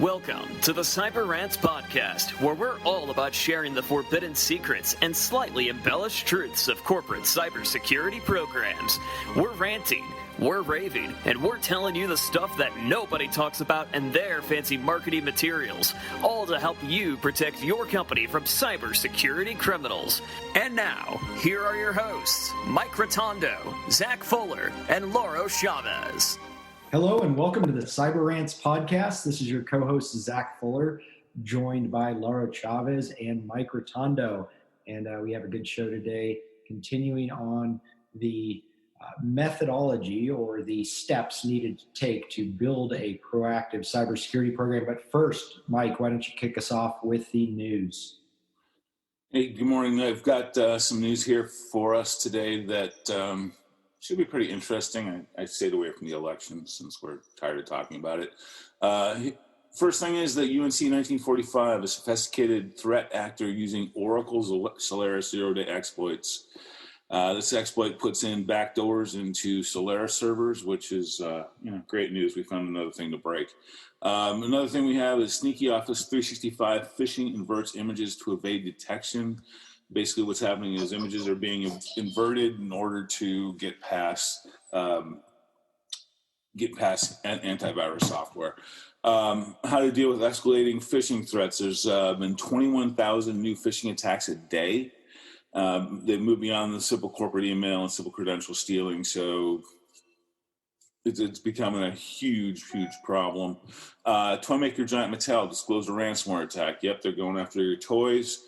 Welcome to the Cyber Rants Podcast, where we're all about sharing the forbidden secrets and slightly embellished truths of corporate cybersecurity programs. We're ranting, we're raving, and we're telling you the stuff that nobody talks about in their fancy marketing materials, all to help you protect your company from cybersecurity criminals. And now, here are your hosts, Mike Rotondo, Zach Fuller, and Lauro Chavez. Hello and welcome to the Cyber Rants Podcast. This is your co-host, Zach Fuller, joined by Lauro Chavez and Mike Rotondo. And we have a good show today, continuing on the methodology or the steps needed to take to build a proactive cybersecurity program. But first, Mike, why don't you kick us off with the news? Hey, good morning. I've got some news here for us today that should be pretty interesting. I stayed away from the election since we're tired of talking about it. First thing is that UNC 1945, a sophisticated threat actor using Oracle's Solaris zero-day exploits. This exploit puts in backdoors into Solaris servers, which is great news. We found another thing to break. Another thing we have is sneaky Office 365 phishing inverts images to evade detection. Basically, what's happening is images are being inverted in order to get past antivirus software. How to deal with escalating phishing threats? There's been 21,000 new phishing attacks a day. They've moved beyond the simple corporate email and simple credential stealing, so it's becoming a huge problem. Toy maker giant Mattel disclosed a ransomware attack. Yep, they're going after your toys.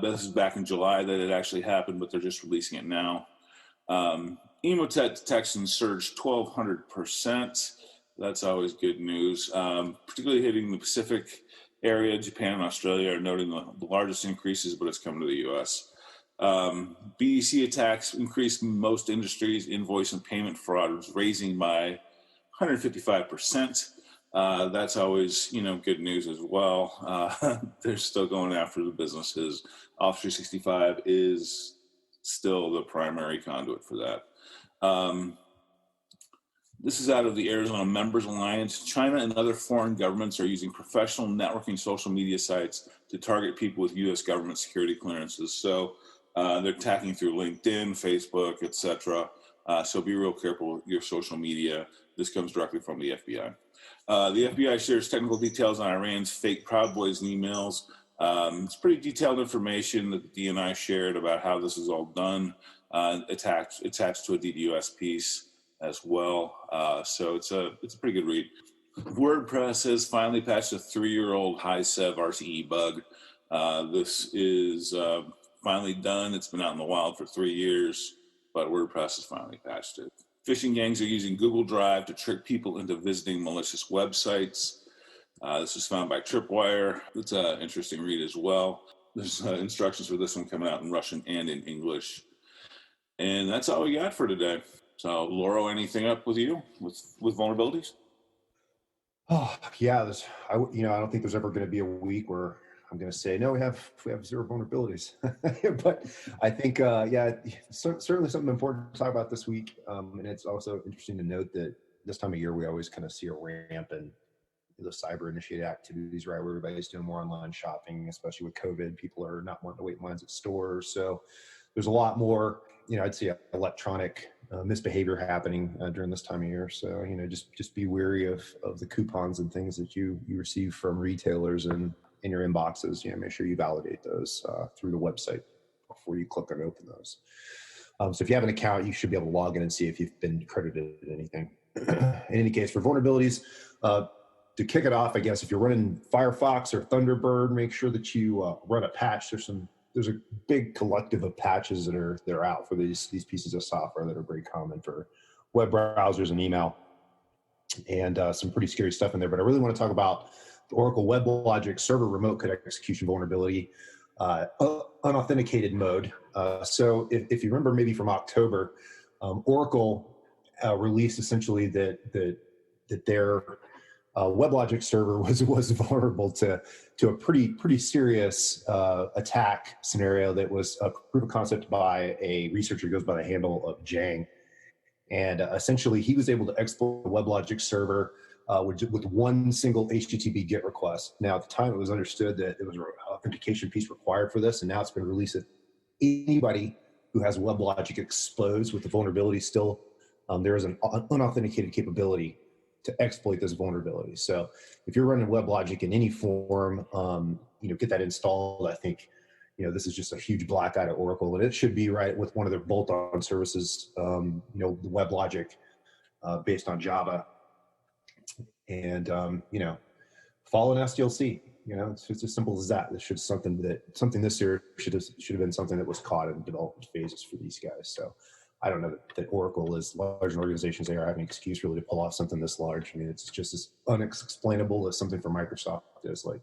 This is back in July that it actually happened, but they're just releasing it now. Emotet detection surged 1,200%. That's always good news. Particularly hitting the Pacific area, Japan and Australia are noting the largest increases, but it's coming to the U.S. BEC attacks increased in most industries. Invoice and payment fraud was raising by 155%. That's always, good news as well. They're still going after the businesses. Office 365 is still the primary conduit for that. This is out of the Arizona Members Alliance. China and other foreign governments are using professional networking social media sites to target people with U.S. government security clearances. So they're attacking through LinkedIn, Facebook, etc. So be real careful with your social media. This comes directly from the FBI. The FBI shares technical details on Iran's fake Proud Boys emails. It's pretty detailed information that the DNI shared about how this is all done, attached to a DDoS piece as well. So it's a pretty good read. WordPress has finally patched a 3-year-old HiSev RCE bug. This is finally done. It's been out in the wild for 3 years, but WordPress has finally patched it. Phishing gangs are using Google Drive to trick people into visiting malicious websites. This was found by Tripwire. It's an interesting read as well. There's instructions for this one coming out in Russian and in English. And that's all we got for today. So, Lauro, anything up with you with vulnerabilities? Oh yeah, I don't think there's ever going to be a week where I'm going to say no. We have zero vulnerabilities, but I think certainly something important to talk about this week. And it's also interesting to note that this time of year we always kind of see a ramp in the cyber-initiated activities, right? Where everybody's doing more online shopping, especially with COVID. People are not wanting to wait in lines at stores, so there's a lot more. I'd say electronic misbehavior happening during this time of year. So just be wary of the coupons and things that you receive from retailers and in your inboxes. Make sure you validate those through the website before you click and open those. So if you have an account, you should be able to log in and see if you've been credited anything. In any case, for vulnerabilities, to kick it off, I guess if you're running Firefox or Thunderbird, make sure that you run a patch. There's a big collective of patches that are out for these pieces of software that are very common for web browsers and email, and some pretty scary stuff in there. But I really want to talk about the Oracle WebLogic server remote code execution vulnerability, unauthenticated mode. So if you remember, maybe from October, Oracle released essentially that their WebLogic server was vulnerable to a pretty serious attack scenario that was a proof of concept by a researcher who goes by the handle of Jang. And essentially, he was able to exploit the WebLogic server with one single HTTP GET request. Now, at the time, it was understood that it was an authentication piece required for this, and now it's been released that anybody who has WebLogic exposed with the vulnerability still, there is an unauthenticated capability to exploit this vulnerability. So if you're running WebLogic in any form, get that installed. I think, this is just a huge black eye to Oracle, and it should be right with one of their bolt-on services, the WebLogic based on Java. And, follow an SDLC. It's just as simple as that. This should something this year should have been something that was caught in development phases for these guys. So I don't know that Oracle, as large an organization as they are, having an excuse really to pull off something this large. I mean, it's just as unexplainable as something for Microsoft is, like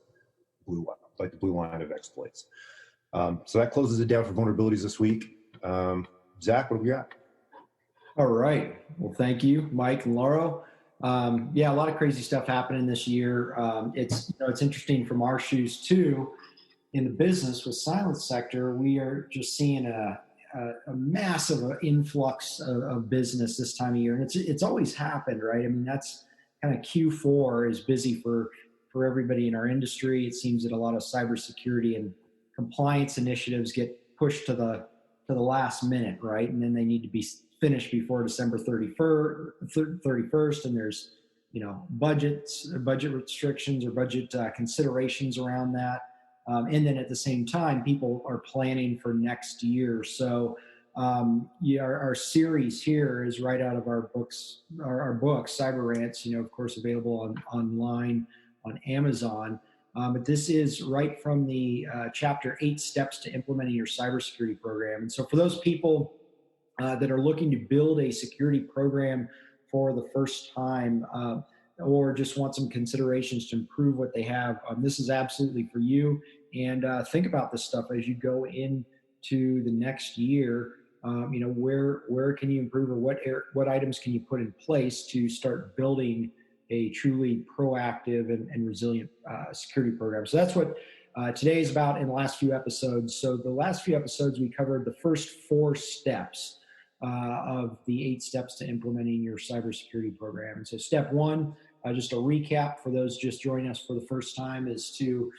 the blue line of exploits. So that closes it down for vulnerabilities this week. Zach, what do we got? All right. Well, thank you, Mike and Laura. A lot of crazy stuff happening this year. It's interesting from our shoes too. In the business with Silence Sector, we are just seeing a massive influx of business this time of year, and it's always happened, right? I mean, that's kind of Q4 is busy for everybody in our industry. It seems that a lot of cybersecurity and compliance initiatives get pushed to the last minute, right? And then they need to be finished before December 31st, and there's budget restrictions or budget considerations around that. And then at the same time, people are planning for next year. So our series here is right out of our books, our book, Cyber Rants, of course, available online on Amazon. But this is right from the chapter 8 Steps to Implementing Your Cybersecurity Program. And so for those people that are looking to build a security program for the first time, or just want some considerations to improve what they have, this is absolutely for you. And think about this stuff as you go into the next year. Where can you improve, or what items can you put in place to start building a truly proactive and resilient security program? So that's what today is about in the last few episodes. So the last few episodes, we covered the first 4 steps of the 8 steps to implementing your cybersecurity program. And so step 1, just a recap for those just joining us for the first time, is to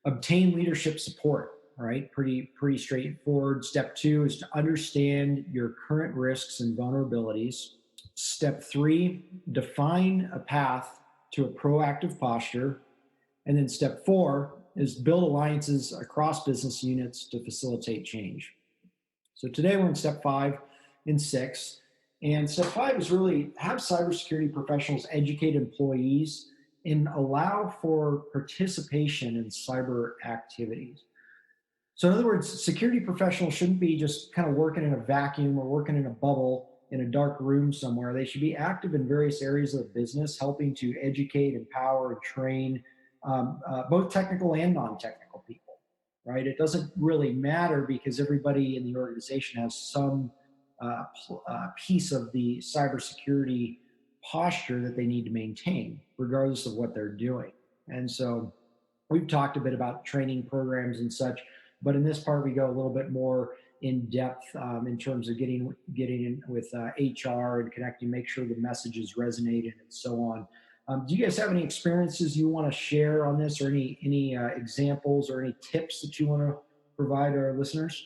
obtain leadership support. All right, pretty straightforward. Step 2 is to understand your current risks and vulnerabilities. Step 3, define a path to a proactive posture. And then step 4 is build alliances across business units to facilitate change. So today we're in step 5 and 6. And step 5 is really have cybersecurity professionals educate employees and allow for participation in cyber activities. So in other words, security professionals shouldn't be just kind of working in a vacuum or working in a bubble in a dark room somewhere. They should be active in various areas of the business, helping to educate, empower, and train both technical and non-technical people, right? It doesn't really matter because everybody in the organization has some piece of the cybersecurity posture that they need to maintain, regardless of what they're doing. And so we've talked a bit about training programs and such, but in this part, we go a little bit more in depth in terms of getting in with HR and connecting, make sure the messages resonated and so on. Do you guys have any experiences you want to share on this, or any examples or any tips that you want to provide our listeners?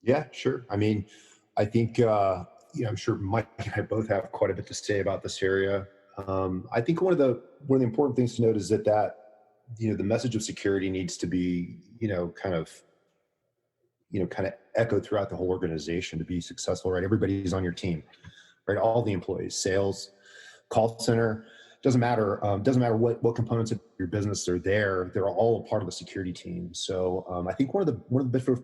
Yeah, sure. I mean, I think, I'm sure Mike and I both have quite a bit to say about this area. I think one of the important things to note is that the message of security needs to be, kind of echoed throughout the whole organization to be successful, right? Everybody's on your team, right? All the employees, sales, call center, doesn't matter what components of your business are there. They're all a part of the security team. So I think one of the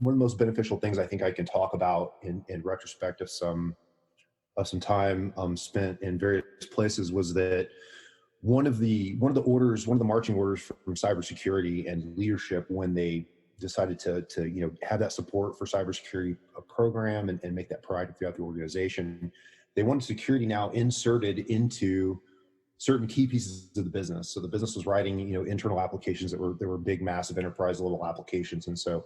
most beneficial things I think I can talk about in retrospect of some time spent in various places was that one of the marching orders from cybersecurity and leadership when they decided to have that support for cybersecurity program and make that proactive throughout the organization, they wanted security now inserted into certain key pieces of the business. So the business was writing internal applications that were big, massive enterprise level applications, and so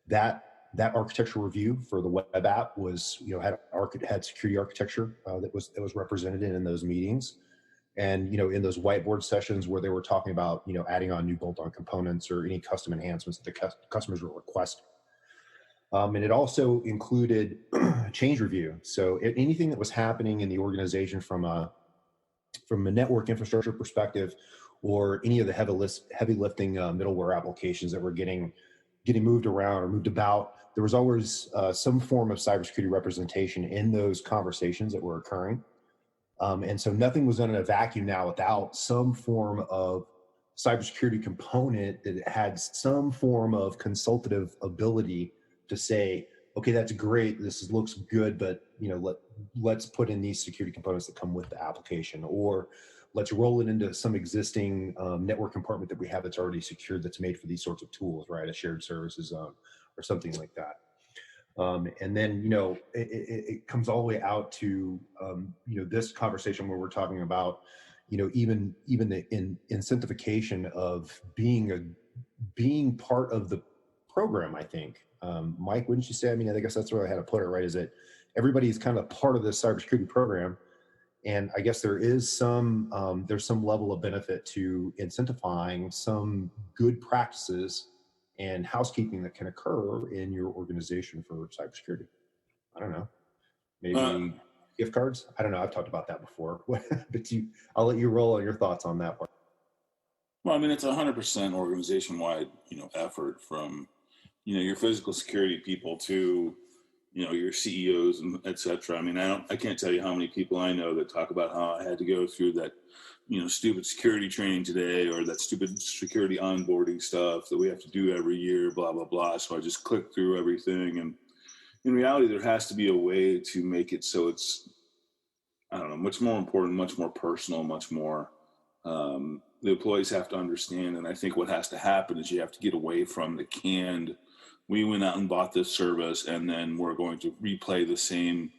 that that architecture review for the web app was, had security architecture that was represented in those meetings. And, in those whiteboard sessions where they were talking about, adding on new bolt-on components or any custom enhancements that the customers were requesting. And it also included change review. So anything that was happening in the organization from a network infrastructure perspective, or any of the heavy lifting middleware applications that were getting moved around or moved about, there was always some form of cybersecurity representation in those conversations that were occurring. And so nothing was done in a vacuum now without some form of cybersecurity component that had some form of consultative ability to say, okay, that's great, looks good, but let's put in these security components that come with the application, or let's roll it into some existing network compartment that we have that's already secured, that's made for these sorts of tools, right? A shared services zone or something like that. And then, it comes all the way out to, this conversation where we're talking about, even the incentivization of being part of the program, I think. Mike, wouldn't you say? I mean, I guess that's where I had to put it, right? Is that everybody's kind of part of this cybersecurity program. And I guess there's some level of benefit to incentivizing some good practices and housekeeping that can occur in your organization for cybersecurity. I don't know, maybe gift cards. I don't know. I've talked about that before, but I'll let you roll on your thoughts on that part. Well, I mean, it's 100% organization-wide, effort from, your physical security people to, your CEOs and et cetera. I mean, I can't tell you how many people I know that talk about how I had to go through that, stupid security training today, or that stupid security onboarding stuff that we have to do every year, blah, blah, blah. So I just click through everything. And in reality, there has to be a way to make it so it's, I don't know, much more important, much more personal, much more, the employees have to understand. And I think what has to happen is you have to get away from the canned, we went out and bought this service and then we're going to replay the same,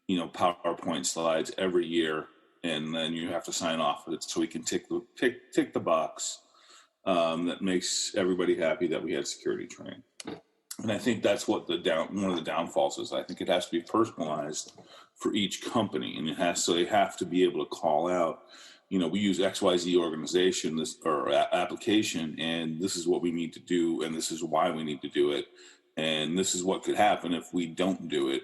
PowerPoint slides every year. And then you have to sign off with it so we can tick the box that makes everybody happy that we had security training. And I think that's what one of the downfalls is. I think it has to be personalized for each company, and they have to be able to call out, we use XYZ organization or application, and this is what we need to do, and this is why we need to do it, and this is what could happen if we don't do it.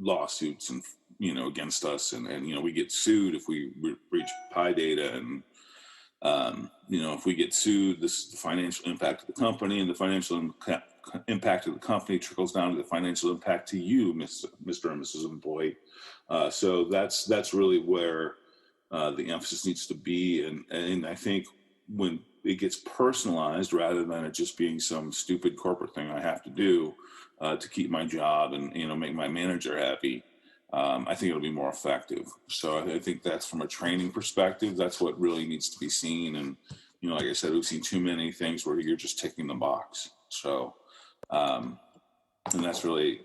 Lawsuits and against us, and we get sued if we breach PI data, and if we get sued, this is the financial impact of the company, and the financial impact of the company trickles down to the financial impact to you, Mr. and Mrs. Employee. So that's really where the emphasis needs to be, and I think when it gets personalized, rather than it just being some stupid corporate thing I have to do to keep my job and make my manager happy, I think it'll be more effective. So I think that's, from a training perspective, that's what really needs to be seen. And like I said, we've seen too many things where you're just ticking the box. So and that's really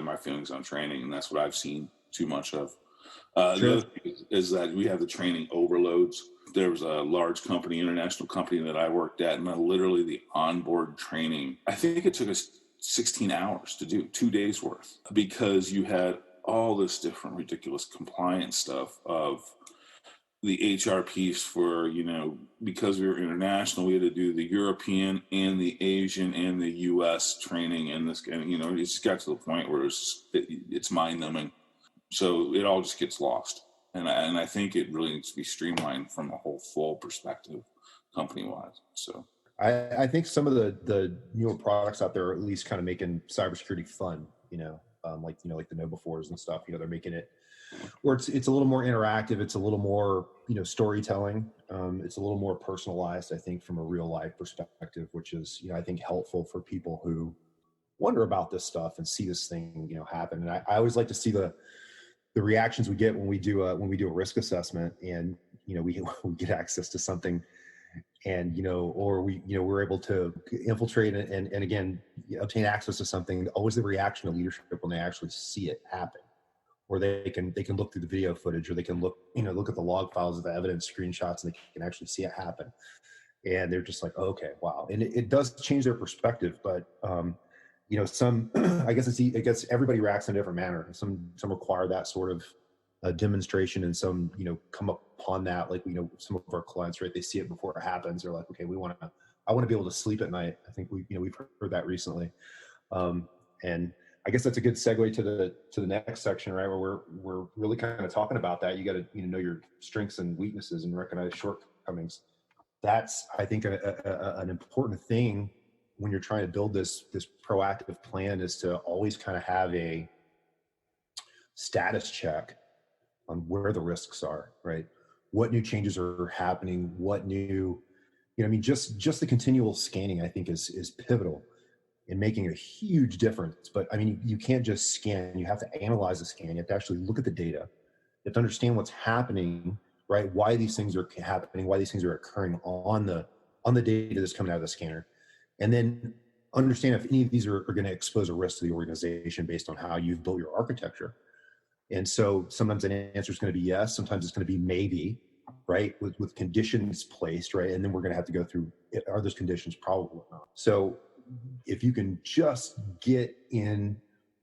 my feelings on training, and that's what I've seen too much of. Sure. The other thing is that we have the training overloads. There was a large company, international company that I worked at, and literally the onboard training, I think it took us 16 hours to do, 2 days worth, because you had all this different ridiculous compliance stuff of the HR piece for, because we were international, we had to do the European and the Asian and the US training, and this, and it just got to the point where it's mind numbing. So it all just gets lost. And I think it really needs to be streamlined from a whole full perspective, company-wise. So I think some of the newer products out there are at least kind of making cybersecurity fun, like the KnowBe4s and stuff. They're making it where it's a little more interactive. It's a little more, storytelling. It's a little more personalized, I think, from a real life perspective, which is, I think, helpful for people who wonder about this stuff and see this thing, happen. And I always like to see the reactions we get when we do a risk assessment, and we get access to something, and or we're able to infiltrate and again obtain access to something. Always the reaction of leadership when they actually see it happen, or they can look through the video footage, or they can look at the log files of the evidence screenshots, and they can actually see it happen, and they're just like, oh, okay, wow. And it does change their perspective, but some, I guess everybody reacts in a different manner. Some require that sort of demonstration, and some, come upon that. Like, some of our clients, right? They see it before it happens. They're like, okay, I want to be able to sleep at night. I think we've heard that recently. And I guess that's a good segue to the next section, right? Where we're really kind of talking about that. You got to, know your strengths and weaknesses and recognize shortcomings. That's, I think, an important thing when you're trying to build this proactive plan, is to always kind of have a status check on where the risks are, right? What new changes are happening? What new, just the continual scanning, I think, is pivotal in making a huge difference. But you can't just scan. You have to analyze the scan. You have to actually look at the data. You have to understand what's happening, right? Why these things are happening, why these things are occurring on the data that's coming out of the scanner. And then understand if any of these are going to expose a risk to the organization based on how you've built your architecture. And so sometimes an answer is going to be yes, sometimes it's going to be maybe, right? With conditions placed, right? And then we're going to have to go through, are those conditions probable or not? So if you can just get in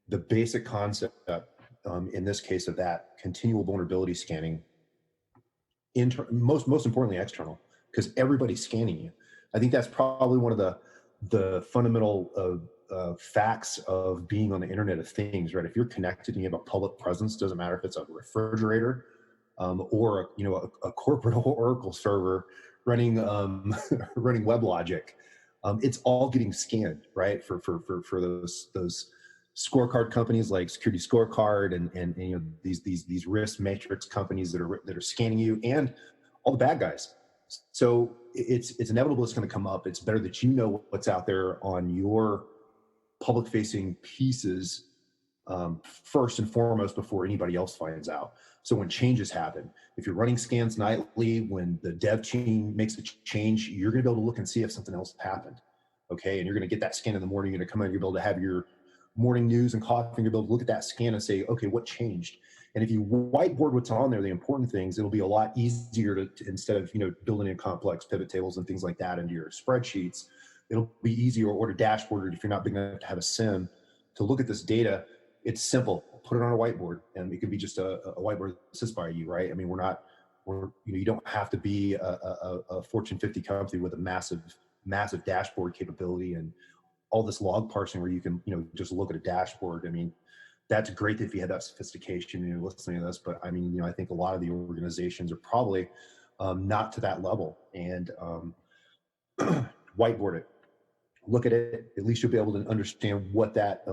the basic concept, in this case, of that continual vulnerability scanning, most importantly external, because everybody's scanning you. I think that's probably one of the fundamental facts of being on the Internet of Things, right? If you're connected and you have a public presence, doesn't matter if it's a refrigerator or a corporate Oracle server running running WebLogic, it's all getting scanned, right? For those scorecard companies like Security Scorecard and these risk matrix companies that are scanning you, and all the bad guys. So it's inevitable it's going to come up. It's better that you know what's out there on your public facing pieces first and foremost before anybody else finds out. So when changes happen, if you're running scans nightly, when the dev team makes a change, you're going to be able to look and see if something else happened. Okay. And you're going to get that scan in the morning. You're going to come out, you're going to be able to have your morning news and coffee, and you're able to look at that scan and say, okay, what changed? And if you whiteboard what's on there, the important things, it'll be a lot easier to instead of building in complex pivot tables and things like that into your spreadsheets, it'll be easier, or dashboarded if you're not big enough to have a SIM to look at this data. It's simple. Put it on a whiteboard, and it could be just a whiteboard that sits by you, right? I mean, you don't have to be a Fortune 50 company with a massive dashboard capability and all this log parsing where you can just look at a dashboard. I mean, that's great if you have that sophistication and you're listening to this, but I mean, I think a lot of the organizations are probably not to that level. And whiteboard it, look at it. At least you'll be able to understand what that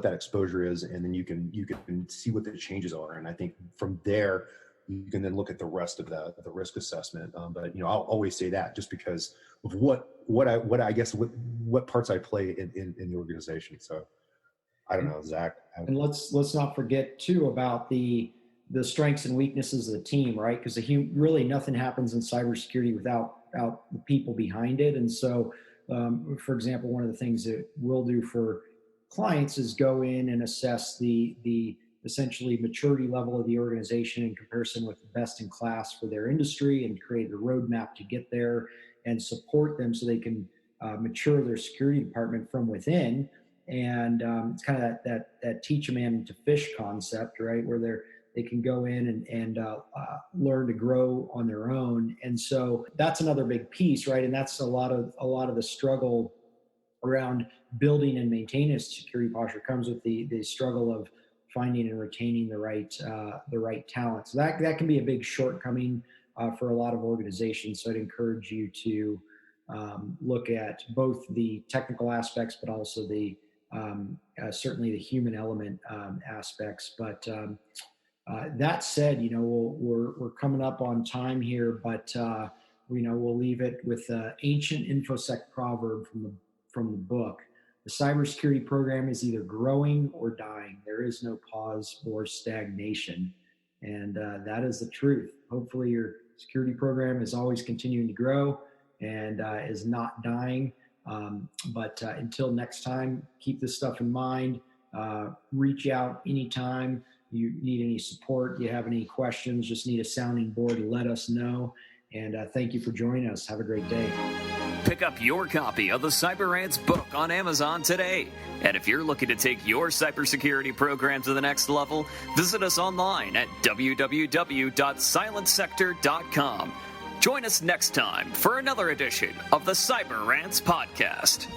exposure is, and then you can see what the changes are. And I think from there you can then look at the rest of the risk assessment. But I'll always say that just because of what parts I play in the organization. So I don't know, Zach. And let's not forget too about the strengths and weaknesses of the team, right? Because really nothing happens in cybersecurity without the people behind it. And so, for example, one of the things that we'll do for clients is go in and assess the essentially maturity level of the organization in comparison with the best in class for their industry, and create the roadmap to get there and support them so they can mature their security department from within. And it's kind of that teach a man to fish concept, right? Where they can go in and learn to grow on their own. And so that's another big piece, right? And that's a lot of the struggle around building and maintaining a security posture comes with the struggle of finding and retaining the right talent. So that can be a big shortcoming for a lot of organizations. So I'd encourage you to look at both the technical aspects, but also the certainly the human element aspects. But that said, we're coming up on time here, but we'll leave it with an ancient InfoSec proverb from the book. The cybersecurity program is either growing or dying. There is no pause or stagnation. And that is the truth. Hopefully your security program is always continuing to grow and is not dying. But until next time, keep this stuff in mind. Reach out anytime you need any support, you have any questions, just need a sounding board, let us know. And thank you for joining us. Have a great day. Pick up your copy of the Cyber Rants book on Amazon today. And if you're looking to take your cybersecurity program to the next level, visit us online at www.silentsector.com. Join us next time for another edition of the Cyber Rants podcast.